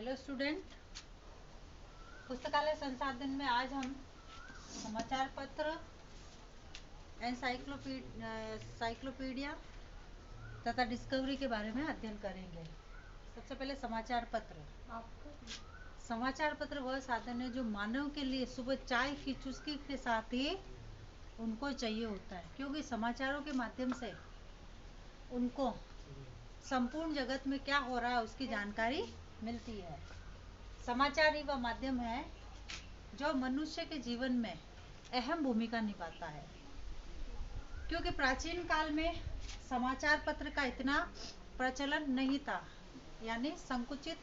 Hello student, पुस्तकालय संसाधन में आज हम समाचार पत्र, एनसाइक्लोपीडिया तथा डिस्कवरी के बारे में अध्ययन करेंगे। सबसे पहले समाचार पत्र वह साधन है जो मानव के लिए सुबह चाय की चुस्की के साथ ही उनको चाहिए होता है, क्योंकि समाचारों के माध्यम से उनको संपूर्ण जगत में क्या हो रहा है उसकी जानकारी मिलती है। समाचार ही वह माध्यम है जो मनुष्य के जीवन में अहम भूमिका निभाता है, क्योंकि प्राचीन काल में समाचार पत्र का इतना प्रचलन नहीं था, यानी संकुचित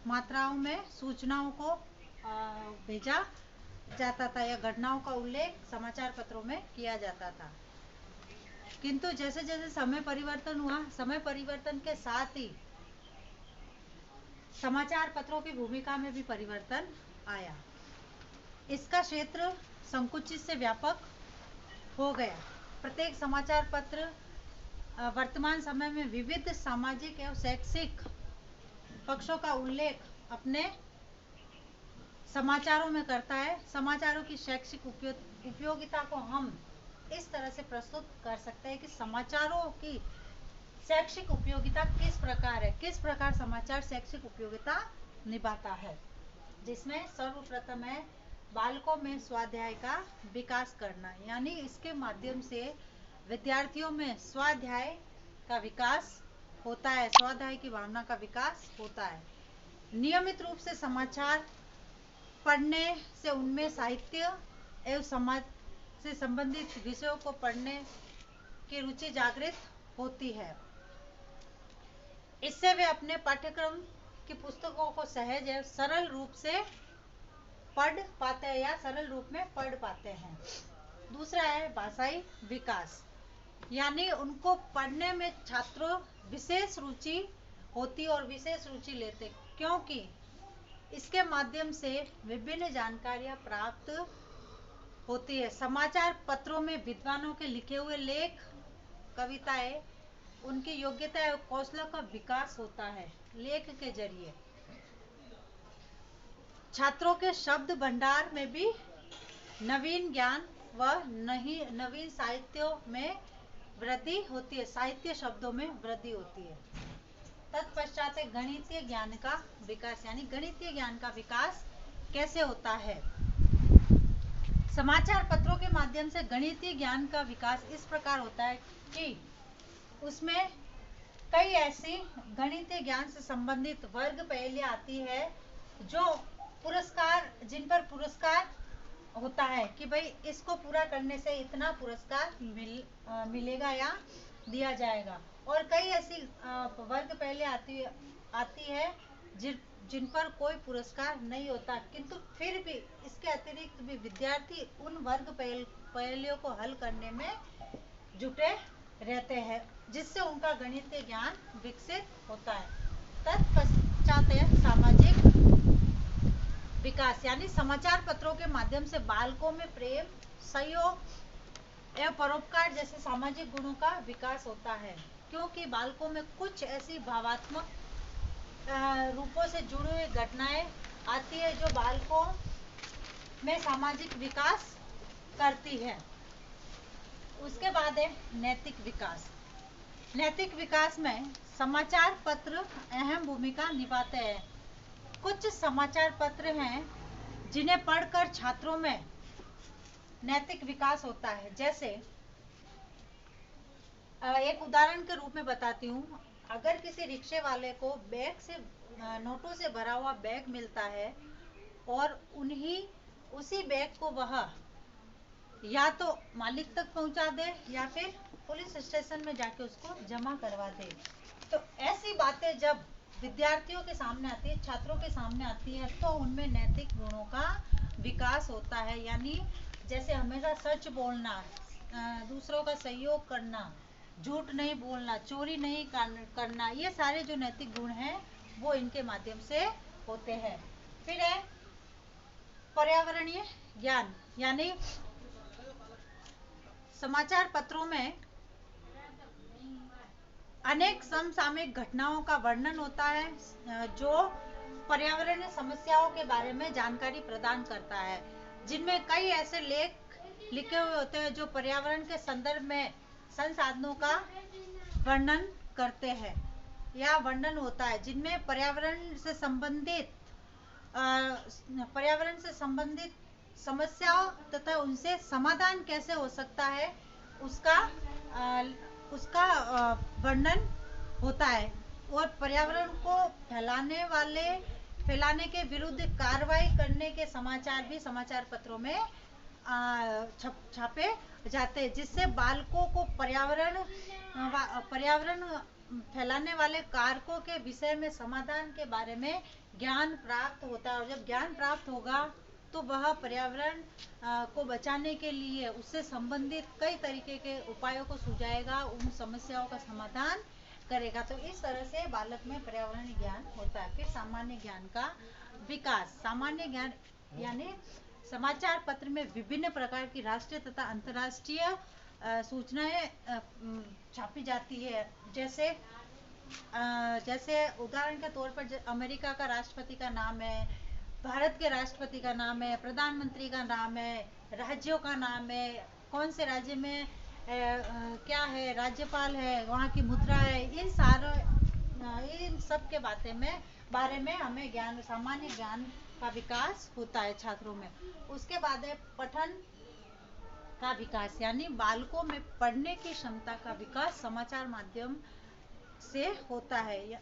मात्राओं में सूचनाओं को भेजा जाता था या घटनाओं का उल्लेख समाचार पत्रों में किया जाता था। किंतु जैसे जैसे समय परिवर्तन हुआ, समय परिवर्तन के साथ ही समाचार पत्रों की भूमिका में भी परिवर्तन आया। इसका क्षेत्र संकुचित से व्यापक हो गया। प्रत्येक समाचार पत्र वर्तमान समय में विविध सामाजिक एवं शैक्षिक पक्षों का उल्लेख अपने समाचारों में करता है। समाचारों की शैक्षिक उपयोगिता को हम इस तरह से प्रस्तुत कर सकते हैं कि समाचारों की शैक्षिक उपयोगिता किस प्रकार है, किस प्रकार समाचार शैक्षिक उपयोगिता निभाता है, जिसमें सर्वप्रथम है बालकों में स्वाध्याय का विकास करना, यानी इसके माध्यम से विद्यार्थियों में स्वाध्याय का विकास होता है, स्वाध्याय की भावना का विकास होता है। नियमित रूप से समाचार पढ़ने से उनमें साहित्य एवं समाज से संबंधित विषयों को पढ़ने की रुचि जागृत होती है। इससे वे अपने पाठ्यक्रम की पुस्तकों को सहज एवं सरल रूप से पढ़ पाते हैं या सरल रूप में पढ़ पाते हैं। दूसरा है भाषाई विकास, यानी उनको पढ़ने में छात्रों विशेष रुचि होती और विशेष रुचि लेते, क्योंकि इसके माध्यम से विभिन्न जानकारियां प्राप्त होती है। समाचार पत्रों में विद्वानों के लिखे हुए लेख, कविताएं, उनकी योग्यता और कौशल का विकास होता है। लेख के जरिए छात्रों के शब्द भंडार में भी नवीन ज्ञान व नवीन साहित्यों में वृद्धि होती है, साहित्य शब्दों में वृद्धि होती है। तत्पश्चात गणितीय ज्ञान का विकास, यानी गणितीय ज्ञान का विकास कैसे होता है। समाचार पत्रों के माध्यम से गणितीय ज्ञान का विकास इस प्रकार होता है कि उसमें कई ऐसी गणितीय ज्ञान से संबंधित वर्ग पहेलियां आती है जो पुरस्कार, जिन पर पुरस्कार होता है कि भाई इसको पूरा करने से इतना पुरस्कार मिलेगा या दिया जाएगा। और कई ऐसी वर्ग पहेलियां आती है जिन पर कोई पुरस्कार नहीं होता, किंतु फिर भी इसके अतिरिक्त भी विद्यार्थी उन वर्ग पहेलियों को हल करने में जुटे रहते हैं, जिससे उनका गणितीय ज्ञान विकसित होता है। तत्पश्चात सामाजिक विकास, यानी समाचार पत्रों के माध्यम से बालकों में प्रेम, सहयोग एवं परोपकार जैसे सामाजिक गुणों का विकास होता है, क्योंकि बालकों में कुछ ऐसी भावात्मक रूपों से जुड़ी हुई घटनाएं आती है जो बालकों में सामाजिक विकास करती है। उसके बाद है नैतिक विकास। नैतिक विकास में समाचार पत्र अहम भूमिका निभाते हैं। कुछ समाचार पत्र हैं जिन्हें पढ़कर छात्रों में नैतिक विकास होता है। जैसे एक उदाहरण के रूप में बताती हूँ, अगर किसी रिक्शे वाले को बैग से नोटों से भरा हुआ बैग मिलता है और उसी बैग को वह या तो मालिक तक पहुंचा दे या फिर पुलिस स्टेशन में जाके उसको जमा करवा दे, तो ऐसी बातें जब विद्यार्थियों के सामने आती है, छात्रों के सामने आती है, तो उनमें नैतिक गुणों का विकास होता है। यानी जैसे हमेशा सच बोलना, दूसरों का सहयोग करना, झूठ नहीं बोलना, चोरी नहीं करना, ये सारे जो नैतिक गुण हैं वो इनके माध्यम से होते हैं। फिर है पर्यावरणीय ज्ञान, यानी समाचार पत्रों में अनेक समसामयिक घटनाओं का वर्णन होता है जो पर्यावरणीय समस्याओं के बारे में जानकारी प्रदान करता है, जिनमें कई ऐसे लेख लिखे हुए होते हैं जो पर्यावरण के संदर्भ में संसाधनों का वर्णन करते हैं या वर्णन होता है, जिनमें पर्यावरण से संबंधित समस्याओं तथा उनसे समाधान कैसे हो सकता है उसका वर्णन होता है, और पर्यावरण को फैलाने के विरुद्ध कार्रवाई करने के समाचार भी समाचार पत्रों में छापे जाते हैं, जिससे बालकों को पर्यावरण फैलाने वाले कारकों के विषय में समाधान के बारे में ज्ञान प्राप्त होता है। और जब ज्ञान प्राप्त होगा तो वह पर्यावरण को बचाने के लिए उससे संबंधित कई तरीके के उपायों को सुझाएगा, उन समस्याओं का समाधान करेगा। तो इस तरह से बालक में पर्यावरणीय ज्ञान होता है। फिर सामान्य ज्ञान का विकास। सामान्य ज्ञान यानी समाचार पत्र में विभिन्न प्रकार की राष्ट्रीय तथा अंतर्राष्ट्रीय सूचनाएं छापी जाती है, जैसे उदाहरण के तौर पर अमेरिका का राष्ट्रपति का नाम है, भारत के राष्ट्रपति का नाम है, प्रधानमंत्री का नाम है, राज्यों का नाम है, कौन से राज्य में क्या है, राज्यपाल है, वहाँ की मुद्रा है, इन सब के बारे में हमें ज्ञान, सामान्य ज्ञान का विकास होता है छात्रों में। उसके बाद है पठन का विकास, यानी बालकों में पढ़ने की क्षमता का विकास समाचार माध्यम से होता है,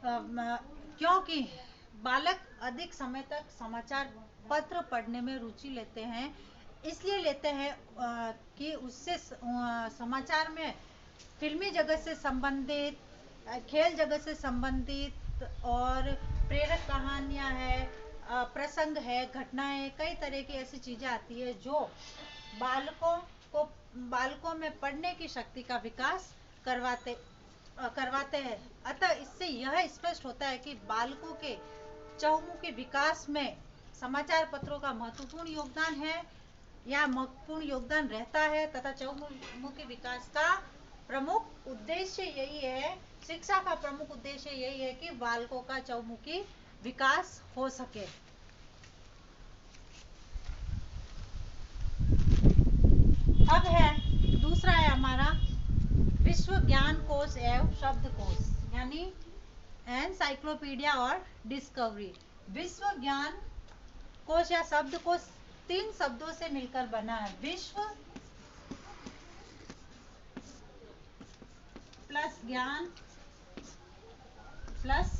क्योंकि बालक अधिक समय तक समाचार पत्र पढ़ने में रुचि लेते हैं, इसलिए लेते हैं कि उससे समाचार में फिल्मी जगत से संबंधित, खेल जगत से संबंधित और प्रेरक कहानियां हैं, प्रसंग है, घटनाएं, कई तरह की ऐसी चीजें आती है जो बालकों में पढ़ने की शक्ति का विकास करवाते हैं। अतः इससे यह स्पष्ट होता है कि बालकों के चहुमुखी विकास में समाचार पत्रों का महत्वपूर्ण योगदान है या महत्वपूर्ण योगदान रहता है, तथा चहुमुखी विकास का प्रमुख उद्देश्य यही है, शिक्षा का प्रमुख उद्देश्य यही है कि बालकों का चहुमुखी विकास हो सके। अब दूसरा है हमारा विश्व ज्ञान कोश एवं शब्दकोश, यानी एनसाइक्लोपीडिया और डिस्कवरी। विश्व ज्ञान कोश या शब्दकोश 3 शब्दों से मिलकर बना है। विश्व प्लस ज्ञान प्लस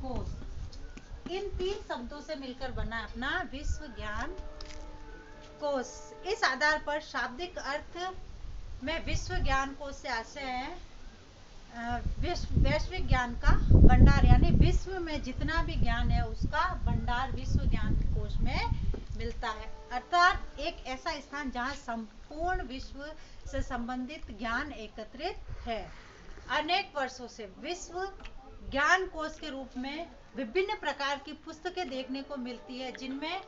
कोश, इन 3 शब्दों से मिलकर बना है अपना विश्व ज्ञान कोश। इस आधार पर शाब्दिक अर्थ में विश्व ज्ञान कोश से आशय है वैश्विक ज्ञान का भंडार, यानी विश्व में जितना भी ज्ञान है उसका भंडार विश्व ज्ञान कोश में मिलता है, अर्थात एक ऐसा स्थान जहां संपूर्ण विश्व से संबंधित ज्ञान एकत्रित है। अनेक वर्षों से विश्व ज्ञान कोश के रूप में विभिन्न प्रकार की पुस्तकें देखने को मिलती है, जिनमें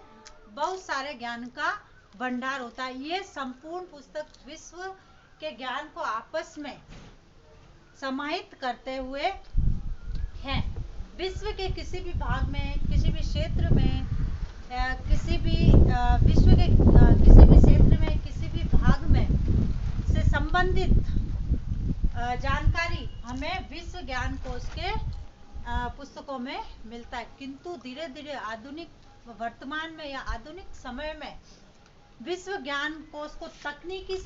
बहुत सारे ज्ञान का भंडार होता है। ये संपूर्ण पुस्तक विश्व के ज्ञान को आपस में समाहित करते हुए हैं। विश्व के किसी भी भाग में, किसी भी क्षेत्र में, किसी भी विश्व के किसी भी क्षेत्र में, किसी भी भाग में से संबंधित जानकारी हमें विश्व ज्ञान कोश के पुस्तकों में मिलता है। किंतु धीरे धीरे वर्तमान में या आधुनिक समय में विश्व ज्ञान कोश को तकनीकी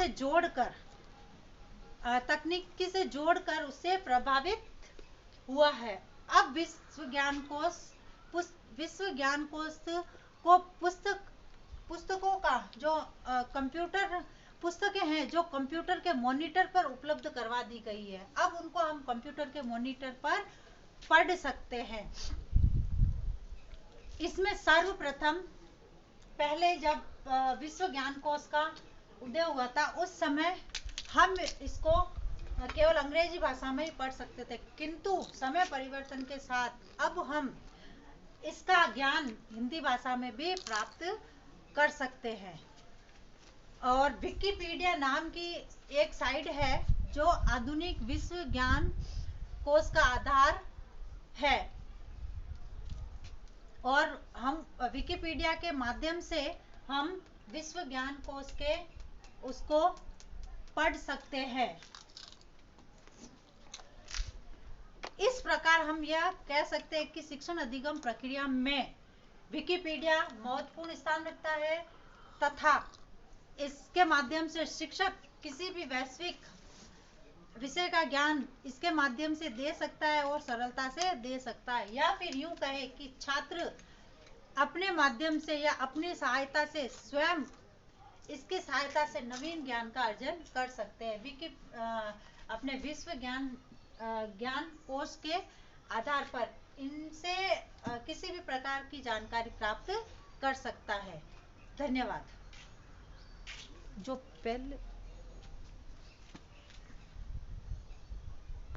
जोड़कर उससे प्रभावित हुआ है। अब विश्व ज्ञान कोश को पुस्तकों का जो कंप्यूटर पुस्तकें हैं जो कंप्यूटर के मॉनिटर पर उपलब्ध करवा दी गई है, अब उनको हम कंप्यूटर के मॉनिटर पर पढ़ सकते हैं। इसमें सर्वप्रथम पहले जब विश्व ज्ञान कोश का उदय हुआ था, उस समय हम इसको केवल अंग्रेजी भाषा में ही पढ़ सकते थे, किंतु समय परिवर्तन के साथ अब हम इसका ज्ञान हिंदी भाषा में भी प्राप्त कर सकते हैं। और विकिपीडिया नाम की एक साइट है जो आधुनिक विश्व ज्ञान कोश का आधार है। और हम विकिपीडिया के माध्यम से हम विश्व ज्ञान कोश के उसको पढ़ सकते हैं। इस प्रकार हम यह कह सकते हैं कि शिक्षण अधिगम प्रक्रिया में विकिपीडिया महत्वपूर्ण स्थान रखता है तथा इसके माध्यम से शिक्षक किसी भी वैश्विक विषय का ज्ञान इसके माध्यम से दे सकता है और सरलता से दे सकता है, या फिर यूं कहे कि छात्र अपने माध्यम से या अपनी सहायता से स्वयं इसकी सहायता से नवीन ज्ञान का अर्जन कर सकते हैं। अपने विश्व ज्ञान कोश के आधार पर इनसे किसी भी प्रकार की जानकारी प्राप्त कर सकता है। धन्यवाद। जो पहले